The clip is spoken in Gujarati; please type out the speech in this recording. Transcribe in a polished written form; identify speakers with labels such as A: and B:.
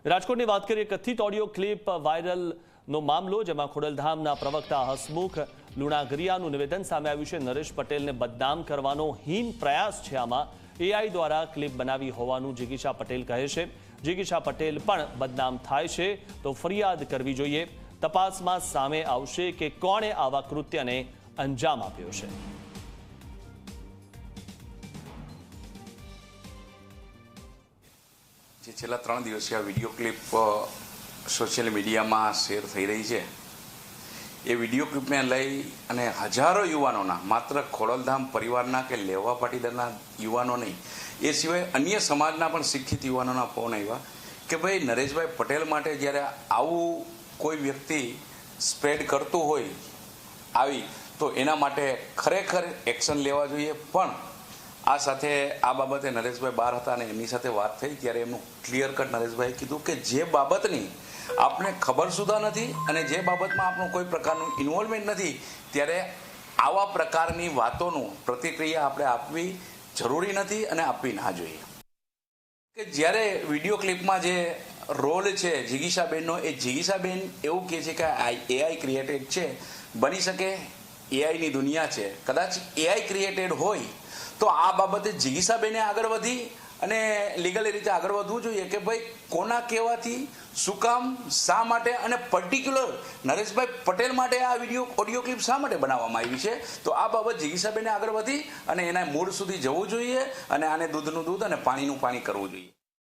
A: રાજકોટની વાત કરીએ, કથિત ઓડિયો ક્લિપ વાયરલનો મામલો, જેમાં ખોડલધામના પ્રવક્તા હસમુખ લુણાગરિયાનું નિવેદન સામે આવ્યું છે. નરેશ પટેલને બદનામ કરવાનો હીન પ્રયાસ છે. આમાં એઆઈ દ્વારા ક્લિપ બનાવી હોવાનું જિગીશા પટેલ કહે છે. જિગીશા પટેલ પણ બદનામ થાય છે તો ફરિયાદ કરવી જોઈએ. તપાસમાં સામે આવશે કે કોણે આવા કૃત્યને અંજામ આપ્યો છે.
B: જે છેલ્લા 3 દિવસથી આ વિડીયો ક્લિપ સોશિયલ મીડિયામાં શેર થઈ રહી છે, એ વિડીયો ક્લિપને લઈ અને હજારો યુવાનોના, માત્ર ખોડલધામ પરિવારના કે લેવા પાટીદારના યુવાનો નહીં, એ સિવાય અન્ય સમાજના પણ શિક્ષિત યુવાનોના ફોન આવ્યા કે ભાઈ નરેશભાઈ પટેલ માટે જ્યારે આવું કોઈ વ્યક્તિ સ્પ્રેડ કરતું હોય આવી, તો એના માટે ખરેખર એક્શન લેવા જોઈએ. પણ આ સાથે આ બાબતે નરેશભાઈ બહાર હતા અને એમની સાથે વાત થઈ ત્યારે એમનું ક્લિયર કટ નરેશભાઈએ કીધું કે જે બાબતની આપને ખબર સુધા નથી અને જે બાબતમાં આપણું કોઈ પ્રકારનું ઇન્વોલ્વમેન્ટ નથી, ત્યારે આવા પ્રકારની વાતોનું પ્રતિક્રિયા આપણે આપવી જરૂરી નથી અને આપવી ના જોઈએ. કે જ્યારે વિડીયો ક્લિપમાં જે રોલ છે જિગીશાબેનનો, એ જિગીશાબેન એવું કહે છે કે એઆઈ ક્રિએટેડ છે. બની શકે એઆઈની દુનિયા છે, કદાચ એઆઈ ક્રિએટેડ હોય તો આ બાબતે જિગીશાબેને આગળ વધી અને લીગલી રીતે આગળ વધવું જોઈએ કે ભાઈ કોના કહેવાથી, શું કામ, શા માટે અને પર્ટિક્યુલર નરેશભાઈ પટેલ માટે આ ઓડિયો ક્લિપ શા માટે બનાવવામાં આવી છે. તો આ બાબત જિગીશાબેને આગળ વધી અને એના મૂળ સુધી જવું જોઈએ અને આને દૂધનું દૂધ અને પાણીનું પાણી કરવું જોઈએ.